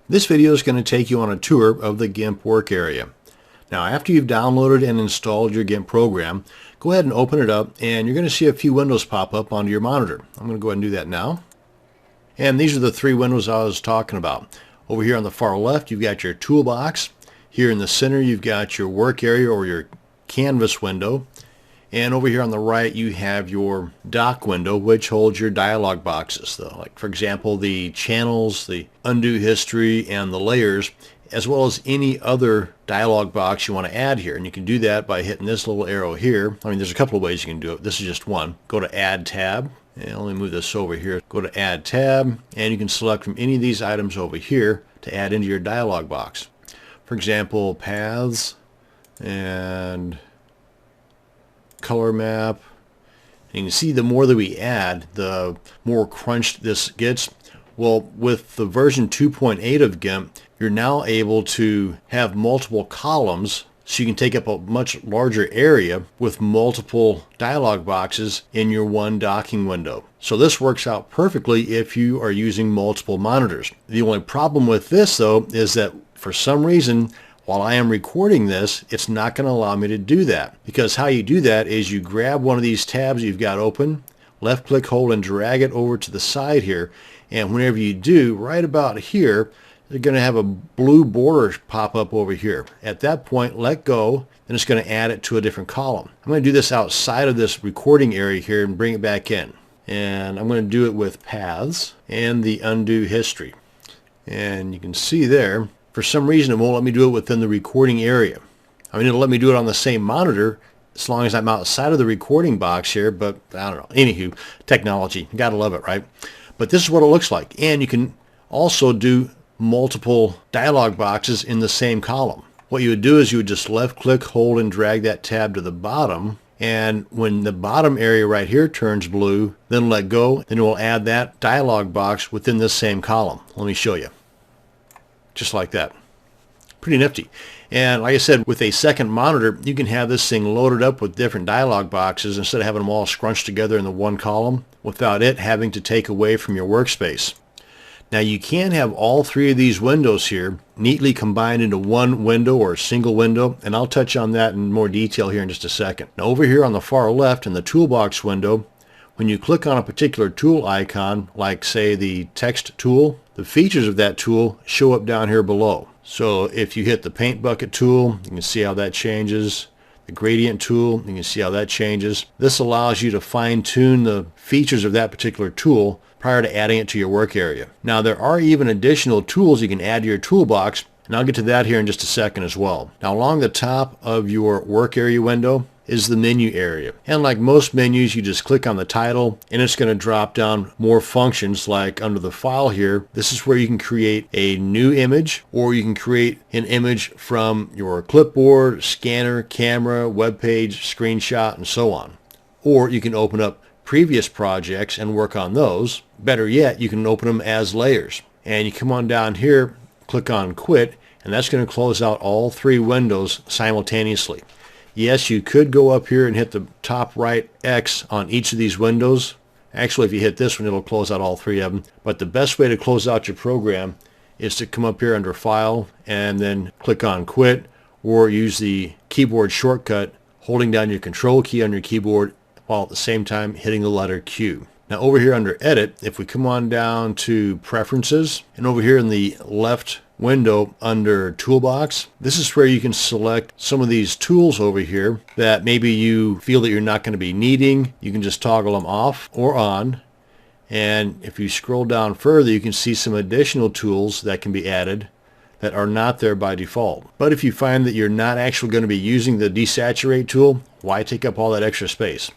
This video is going to take you on a tour of the Gimp work area. Now, after you've downloaded and installed your Gimp program, go ahead and open it up, and you're going to see a few windows pop up onto your monitor. I'm going to go ahead and do that now. And these are the three windows I was talking about. Over here on the far left, you've got your toolbox. Here in the center, you've got your work area or your canvas window. And over here on the right, you have your dock window, which holds your dialog boxes, though. Like, for example, the channels, the undo history, and the layers, as well as any other dialog box you want to add here. And you can do that by hitting this little arrow here. I mean, there's a couple of ways you can do it. This is just one. Go to Add Tab. And let me move this over here. Go to Add Tab, and you can select from any of these items over here to add into your dialog box. For example, paths and color map. And you can see the more that we add, the more crunched this gets. Well, with the version 2.8 of Gimp, you're now able to have multiple columns, so you can take up a much larger area with multiple dialog boxes in your one docking window. So this works out perfectly if you are using multiple monitors. The only problem with this, though, is that for some reason, while I am recording this, it's not going to allow me to do that. Because how you do that is you grab one of these tabs you've got open, left click, hold, and drag it over to the side here. And whenever you do, right about here, you're going to have a blue border pop up over here. At that point, let go, and it's going to add it to a different column. I'm going to do this outside of this recording area here and bring it back in. And I'm going to do it with paths and the undo history. And you can see there, for some reason, it won't let me do it within the recording area. I mean, it'll let me do it on the same monitor as long as I'm outside of the recording box here, but I don't know. Anywho, technology. You gotta love it, right? But this is what it looks like. And you can also do multiple dialog boxes in the same column. What you would do is you would just left click, hold, and drag that tab to the bottom. And when the bottom area right here turns blue, then let go. Then it will add that dialog box within this same column. Let me show you. Just like that. Pretty nifty. And like I said, with a second monitor, you can have this thing loaded up with different dialog boxes instead of having them all scrunched together in the one column without it having to take away from your workspace. Now you can have all three of these windows here neatly combined into one window or a single window, and I'll touch on that in more detail here in just a second. Now over here on the far left in the toolbox window, when you click on a particular tool icon, like say the text tool, the features of that tool show up down here below. So if you hit the paint bucket tool, you can see how that changes. The gradient tool, you can see how that changes. This allows you to fine-tune the features of that particular tool prior to adding it to your work area. Now there are even additional tools you can add to your toolbox, and I'll get to that here in just a second as well. Now along the top of your work area window is the menu area. And like most menus, you just click on the title and it's going to drop down more functions. Like under the file here, this is where you can create a new image, or you can create an image from your clipboard, scanner, camera, web page, screenshot, and so on. Or you can open up previous projects and work on those. Better yet, you can open them as layers. And you come on down here, click on quit, and that's going to close out all three windows simultaneously. Yes, you could go up here and hit the top right X on each of these windows. Actually, if you hit this one, it'll close out all three of them. But the best way to close out your program is to come up here under File and then click on Quit, or use the keyboard shortcut holding down your Control key on your keyboard while at the same time hitting the letter Q. Now over here under Edit, if we come on down to Preferences, and over here in the left window under Toolbox, this is where you can select some of these tools over here that maybe you feel that you're not going to be needing. You can just toggle them off or on. And if you scroll down further, you can see some additional tools that can be added that are not there by default. But if you find that you're not actually going to be using the desaturate tool, why take up all that extra space?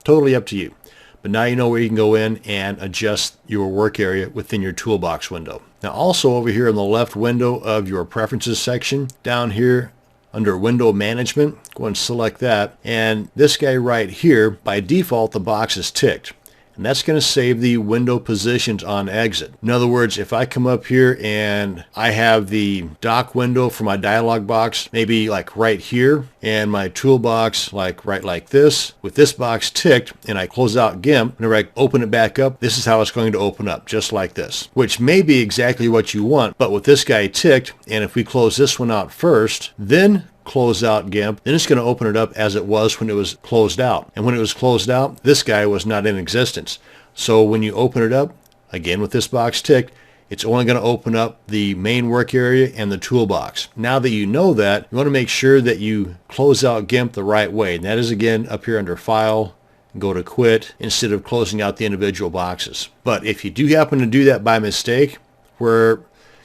Totally up to you. But now you know where you can go in and adjust your work area within your toolbox window. Now also over here in the left window of your preferences section, down here under window management, go and select that. And this guy right here, by default, the box is ticked. and that's going to save the window positions on exit. In other words, if I come up here and I have the dock window for my dialog box maybe like right here, and my toolbox like right like this, with this box ticked, and I close out GIMP, whenever I open it back up, this is how it's going to open up, just like this, which may be exactly what you want, but with this guy ticked, and if we close this one out first, then close out GIMP, then it's going to open it up as it was when it was closed out. And when it was closed out, this guy was not in existence. So when you open it up, again with this box ticked, it's only going to open up the main work area and the toolbox. Now that you know that, you want to make sure that you close out GIMP the right way. And that is again up here under File, go to Quit, instead of closing out the individual boxes. But if you do happen to do that by mistake, where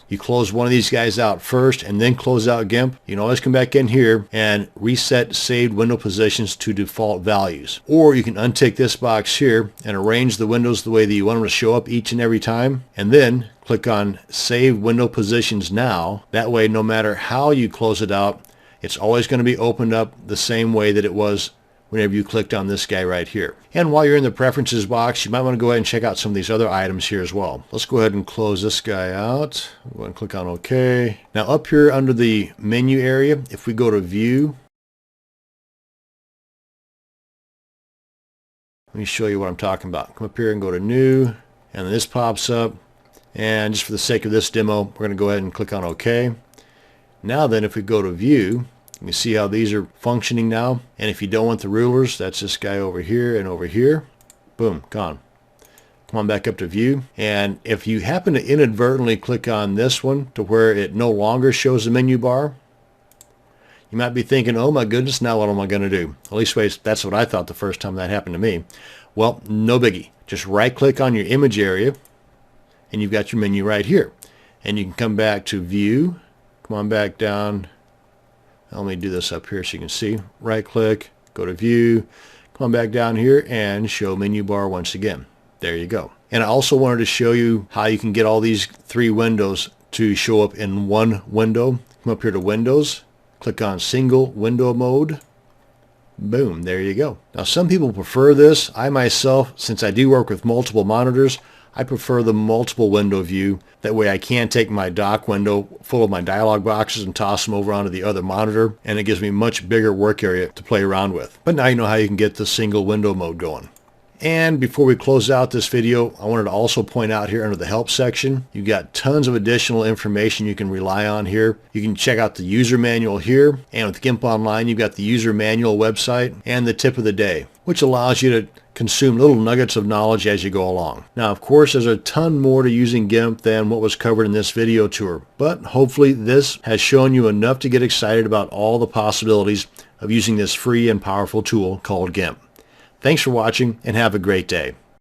you close one of these guys out first and then close out GIMP, you can always come back in here and reset saved window positions to default values. Or you can untick this box here and arrange the windows the way that you want them to show up each and every time, and then click on Save Window Positions Now. That way, no matter how you close it out, it's always going to be opened up the same way that it was whenever you clicked on this guy right here. And while you're in the Preferences box, you might want to go ahead and check out some of these other items here as well. Let's go ahead and close this guy out. Go ahead and click on OK. Now up here under the menu area, if we go to View, let me show you what I'm talking about. Come up here and go to New, and this pops up. And just for the sake of this demo, we're going to go ahead and click on OK. Now then, if we go to View, you can see how these are functioning now. And if you don't want the rulers, that's this guy over here and over here. Boom, gone. Come on back up to View. And if you happen to inadvertently click on this one to where it no longer shows the menu bar, you might be thinking, oh my goodness, now what am I going to do? At least that's what I thought the first time that happened to me. Well, no biggie. Just right click on your image area and you've got your menu right here. And you can come back to View, come on back down. Let me do this up here so you can see. Right click, go to View, come on back down here and show menu bar once again. There you go. And I also wanted to show you how you can get all these three windows to show up in one window. Come up here to Windows, click on Single Window Mode. Boom, there you go. Now some people prefer this. I myself, since I do work with multiple monitors, I prefer the multiple window view. That way I can take my dock window full of my dialog boxes and toss them over onto the other monitor, and it gives me much bigger work area to play around with. But now you know how you can get the single window mode going. And before we close out this video, I wanted to also point out here under the help section, you've got tons of additional information you can rely on here. You can check out the user manual here, and with GIMP Online you've got the user manual website and the tip of the day, which allows you to consume little nuggets of knowledge as you go along. Now of course there's a ton more to using GIMP than what was covered in this video tour, but hopefully this has shown you enough to get excited about all the possibilities of using this free and powerful tool called GIMP. Thanks for watching and have a great day.